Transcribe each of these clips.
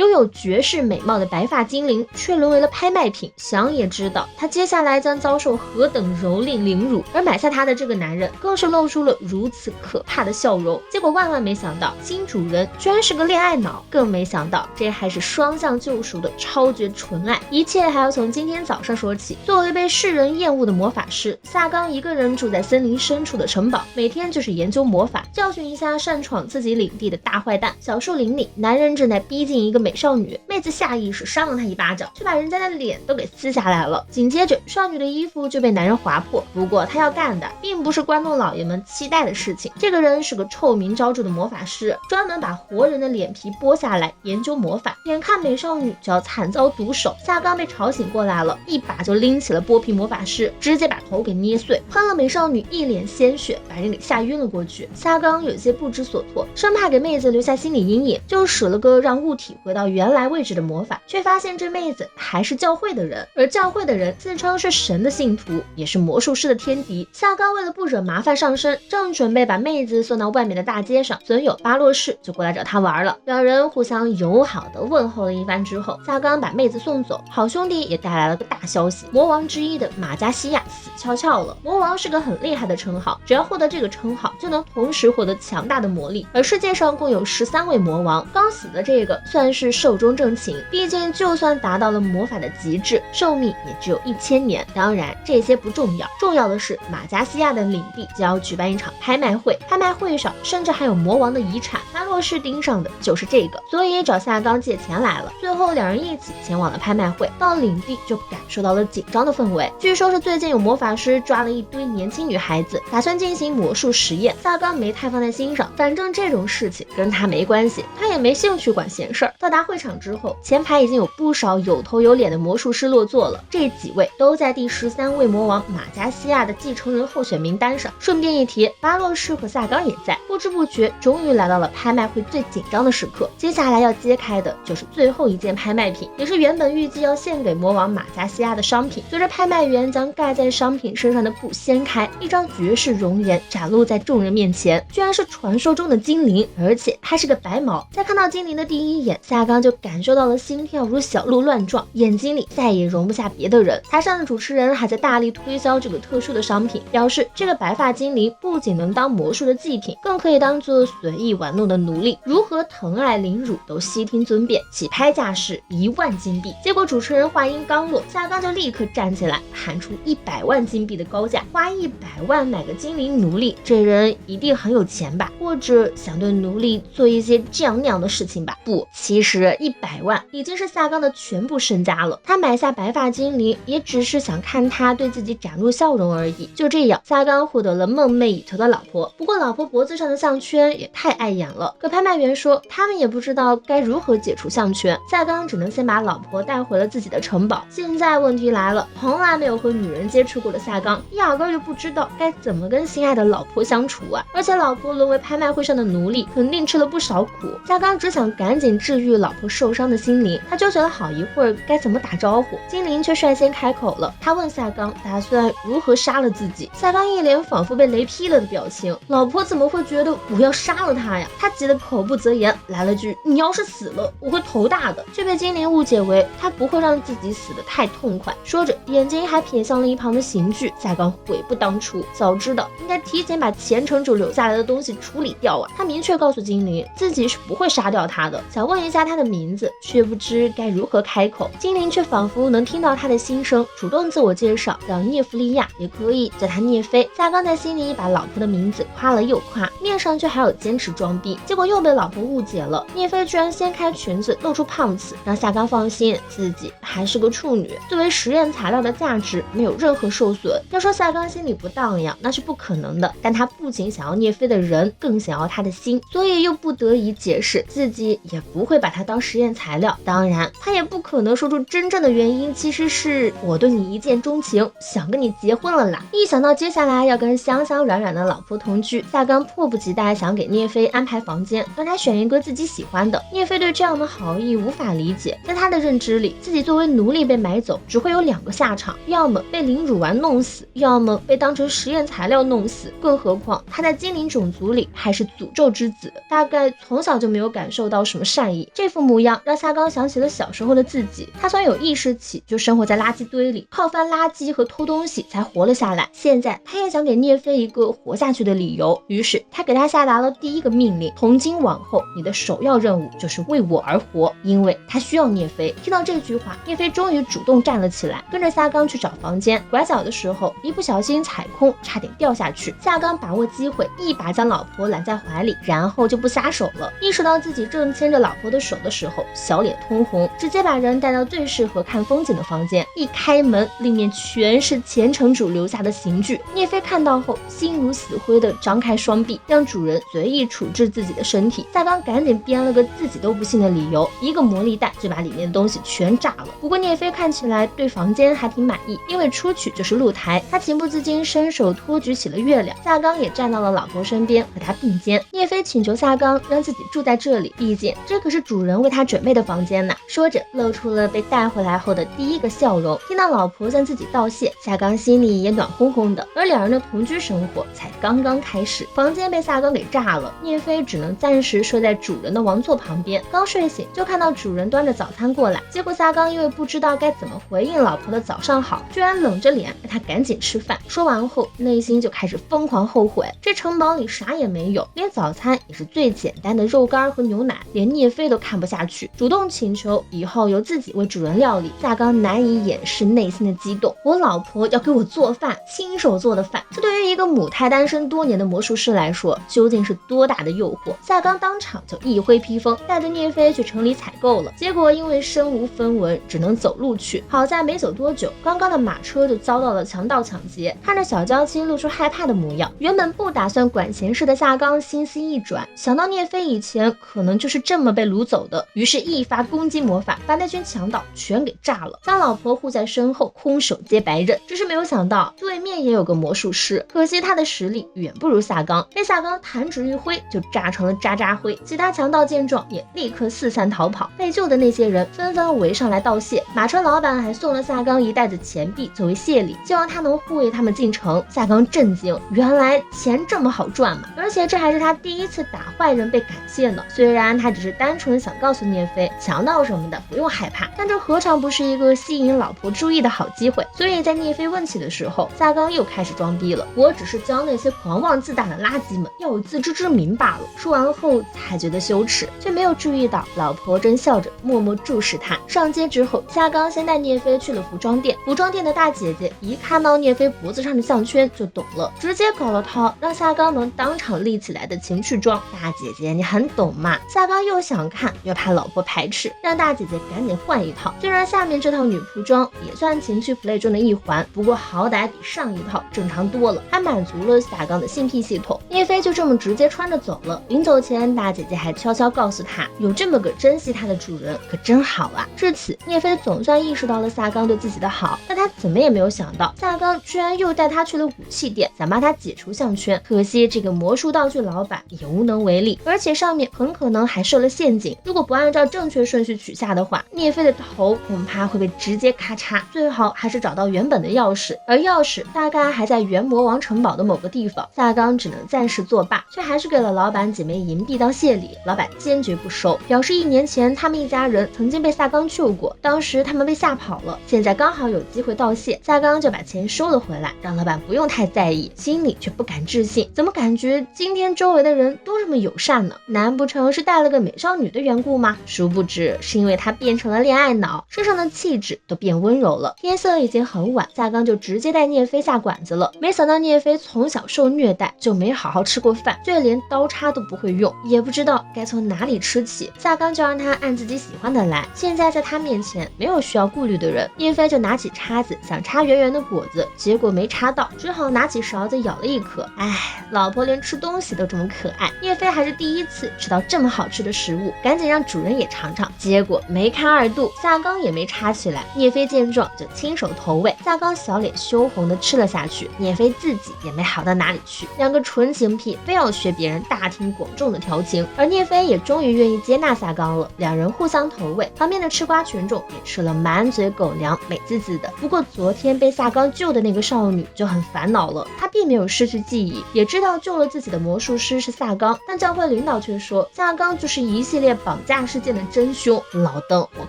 拥有绝世美貌的白发精灵却沦为了拍卖品，想也知道他接下来将遭受何等蹂躏凌辱。而买下他的这个男人更是露出了如此可怕的笑容。结果万万没想到，新主人居然是个恋爱脑，更没想到这还是双向救赎的超绝纯爱。一切还要从今天早上说起。作为被世人厌恶的魔法师，萨冈一个人住在森林深处的城堡，每天就是研究魔法，教训一下擅闯自己领地的大坏蛋。小树林里，男人正在逼近一个美少女，妹子下意识扇了他一巴掌，却把人家的脸都给撕下来了。紧接着，少女的衣服就被男人划破。不过他要干的并不是观众老爷们期待的事情，这个人是个臭名昭著的魔法师，专门把活人的脸皮剥下来研究魔法。眼看美少女就要惨遭毒手，萨冈被吵醒过来了，一把就拎起了剥皮魔法师，直接把头给捏碎，喷了美少女一脸鲜血，把人给吓晕了过去。萨冈有些不知所措，生怕给妹子留下心理阴影，就使了个让物体回到原来位置的魔法，却发现这妹子还是教会的人，而教会的人自称是神的信徒，也是魔术师的天敌。萨冈为了不惹麻烦上身，正准备把妹子送到外面的大街上，损友巴洛士就过来找他玩了。两人互相友好的问候了一番之后，萨冈把妹子送走，好兄弟也带来了个大消息，魔王之一的马加西亚死翘翘了。魔王是个很厉害的称号，只要获得这个称号就能同时获得强大的魔力，而世界上共有13位魔王，刚死的这个算是寿终正寝，毕竟就算达到了魔法的极致，寿命也只有1000年。当然这些不重要，重要的是马加西亚的领地将要举办一场拍卖会，拍卖会上甚至还有魔王的遗产，巴洛士盯上的就是这个，所以找萨冈借钱来了。最后两人一起前往了拍卖会，到领地就感受到了紧张的氛围，据说是最近有魔法师抓了一堆年轻女孩子，打算进行魔术实验。萨冈没太放在心上，反正这种事情跟他没关系，他也没兴趣管闲事儿。到达会场之后，前排已经有不少有头有脸的魔术师落座了，这几位都在第13位魔王马加西亚的继承人候选名单上。顺便一提，巴洛士和萨冈也在。不知不觉终于来到了拍卖会最紧张的时刻，接下来要揭开的就是最后一件拍卖品，也是原本预计要献给魔王马加西亚的商品。随着拍卖员将盖在商品身上的布掀开，一张绝世容颜展露在众人面前，居然是传说中的精灵，而且还是个白毛。在看到精灵的第一眼，萨冈就感受到了心跳如小鹿乱撞，眼睛里再也容不下别的人。台上的主持人还在大力推销这个特殊的商品，表示这个白发精灵不仅能当魔术的祭品，更可以当做随意玩弄的奴隶，如何疼爱凌辱都悉听尊便，起拍价是1万金币。结果主持人话音刚落，萨冈就立刻站起来喊出100万金币的高价，花100万买个精灵奴隶，这人一定很有钱吧，或者想对奴隶做一些这样那样的事情吧。不，其实100万已经是萨冈的全部身家了，他买下白发精灵也只是想看他对自己展露笑容而已。就这样，萨冈获得了梦寐以求的老婆，不过老婆脖子上的项圈也太碍眼了，可拍卖员说他们也不知道该如何解除项圈，萨冈只能先把老婆带回了自己的城堡。现在问题来了，从来没有和女人接触过的萨冈压根就不知道该怎么跟心爱的老婆相处啊，而且老婆沦为拍卖会上的奴隶，肯定吃了不少苦。萨冈只想赶紧治愈老婆受伤的心灵，他纠结了好一会儿该怎么打招呼，精灵却率先开口了，他问萨冈打算如何杀了自己。萨冈一脸仿佛被雷劈了的表情，老婆怎么会觉得我要杀了他呀？他急得口不择言，来了句你要是死了我会头大的，却被精灵误解为他不会让自己死得太痛快，说着眼睛还瞥向了一旁的刑具。萨冈悔不当初，早知道应该提前把虔诚者留下来的东西处理掉啊。他明确告诉精灵自己是不会杀掉他的，想问一下他的名字，却不知该如何开口。精灵却仿佛能听到他的心声，主动自我介绍，叫涅弗利亚，也可以叫他涅菲。萨冈在心里把老婆的名字夸了又夸，面上却还有坚持装逼，结果又被老婆误解了。涅菲居然掀开裙子露出胖子，让萨冈放心自己还是个处女，作为实验材料的价值没有任何受损。要说萨冈心里不荡漾那是不可能的，但他不仅想要涅菲的人，更想要他的心，所以又不得已解释自己也不会把他当实验材料。当然他也不可能说出真正的原因，其实是我对你一见钟情，想跟你结婚了啦。一想到接下来要跟香香软软的老婆同居，萨冈迫不及待想给涅菲安排房间，让他选一个自己喜欢的。涅菲对这样的好意无法理解，在他的认知里，自己作为奴隶被买走只会有2个下场，要么被凌辱完弄死，要么被当成实验材料弄死。更何况他在精灵种族里还是诅咒之子，大概从小就没有感受到什么善意，这副模样让萨冈想起了小时候的自己，他从有意识起就生活在垃圾堆里，靠翻垃圾和偷东西才活了下来。现在他也想给聂飞一个活下去的理由，于是他给他下达了第一个命令：从今往后，你的首要任务就是为我而活，因为他需要聂飞。听到这句话，聂飞终于主动站了起来，跟着萨冈去找房间。拐角的时候，一不小心踩空，差点掉下去。萨冈把握机会，一把将老婆揽在怀里，然后就不撒手了。意识到自己正牵着老婆的手的时候，小脸通红，直接把人带到最适合看风景的房间。一开门，里面全是前城主留下的刑具。聂飞看到后，心如死灰的张开双臂，让主人随意处置自己的身体。萨冈赶紧编了个自己都不信的理由，一个魔力弹就把里面的东西全炸了。不过聂飞看起来对房间还挺满意，因为出去就是露台，他情不自禁伸手托举起了月亮。萨冈也站到了老婆身边，和他并肩。聂飞请求萨冈让自己住在这里，毕竟这可是主人为他准备的房间呢。说着露出了被带回来后的第一个笑容。听到老婆向自己道谢，萨冈心里也暖烘烘的。而两人的同居生活才刚刚开始，房间被萨冈给炸了，聂飞只能暂时睡在主人的王座旁边。刚睡醒就看到主人端着早餐过来，结果萨冈因为不知道该怎么回应老婆的早上好，居然冷着脸让他赶紧吃饭。说完后，内心就开始疯狂后悔，这城堡里啥也没有，连早餐也是最简单的肉干和牛奶，连聂飞都看不下去，主动请求以后由自己为主人料理。萨冈难以掩饰内心的激动，我老婆要给我做饭，亲手做的饭，这对于一个母胎单身多年的魔术师来说，究竟是多大的诱惑？萨冈当场就一挥披风，带着聂飞去城里采购了。结果因为身无分文，只能走路去。好在没走多久，刚刚的马车就遭到了强盗抢劫。看着小娇妻露出害怕的模样，原本不打算管闲事的萨冈心思一转，想到聂飞以前可能就是这么被掳走的，于是一发攻击魔法，把那群强盗全给炸了，将老婆护在身后，空手接白刃。只是没有想到对面也有个魔术师，可惜他的实力远不如萨冈，被萨冈弹指一挥就炸成了渣渣灰。其他强盗见状也立刻四散逃跑，被救的那些人纷纷围上来道谢。马车老板还送了萨冈一袋子钱币作为谢礼，希望他能护卫他们进城。萨冈震惊，原来钱这么好赚嘛，而且这还是他第一次打坏人被感谢呢。虽然他只是单纯想告诉聂飞，强盗什么的不用害怕，但这何尝不是一个吸引老婆注意的好机会。所以在聂飞问起的时候，萨冈又开始装逼了，我只是教那些狂妄自大的垃圾们要有自知之明罢了。说完后才觉得羞耻，却没有注意到老婆正笑着默默注视他。上街之后，萨冈先带聂飞去了服装店，服装店的大姐姐一看到聂飞脖子上的项圈就懂了，直接搞了套让萨冈能当场立起来的情趣装。大姐姐你很懂嘛。萨冈又想看又怕老婆排斥，让大姐姐赶紧换一套。虽然下面这套女仆装也算情趣 play 中的一环，不过好歹比上一套正常多了，还满足了萨冈的性癖系统。聂飞就这么直接穿着走了。临走前，大姐姐还悄悄告诉他，有这么个珍惜他的主人可真好啊。至此，聂飞总算意识到了萨冈对自己的好，但他怎么也没有想到，萨冈居然又带他去了武器店，想帮他解除项圈。可惜这个魔术道具老板也无能为力，而且上面很可能还设了陷阱，如果不按照正确顺序取下的话，聂飞的头恐怕会被直接咔嚓。最好还是找到原本的钥匙，而钥匙大概还在原魔王城堡的某个地方。萨冈只能暂时作罢，却还是给了老板几枚银币当谢礼。老板坚决不收，表示1年前他们一家人曾经被萨冈救过，当时他们被吓跑了，现在刚好有机会道谢。萨冈就把钱收了回来，让老板不用太在意，心里却不敢置信，怎么感觉今天周围的人都这么友善呢？难不成是带了个美少女的缘故吗？殊不知是因为他变成了恋爱脑，身上的气质都变温柔了。天色已经很晚，萨冈就直接带聂飞下馆子了。没想到聂飞从小受虐待，就没好好吃过饭，就连刀叉都不会用，也不知道该从哪里吃起。萨冈就让他按自己喜欢的来，现在在他面前没有需要顾虑的人。聂飞就拿起叉子想插圆圆的果子，结果没插到，只好拿起勺子咬了一颗。哎，老婆连吃东西都这么可爱。聂飞还是第一次吃到这么好吃的食物，赶紧让主人也尝尝。结果没看2度，萨冈也没插起来。聂飞见状就亲手投喂，萨冈小脸羞红的吃了下去。聂飞自己也没好到哪里去，两个纯情癖非要学别人大庭广众的调情，而聂飞也终于愿意接纳萨冈了。两人互相投喂，旁边的吃瓜群众也吃了满嘴狗粮，美滋滋的。不过昨天被萨冈救的那个少女就很烦恼了，她并没有失去记忆，也知道救了自己的魔术师是萨冈，但教会领导却说萨冈就是一系列绑绑架事件的真凶。老邓，我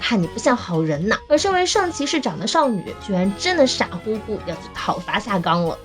看你不像好人呐。而身为圣骑士长的少女，居然真的傻乎乎要去讨伐下岗了。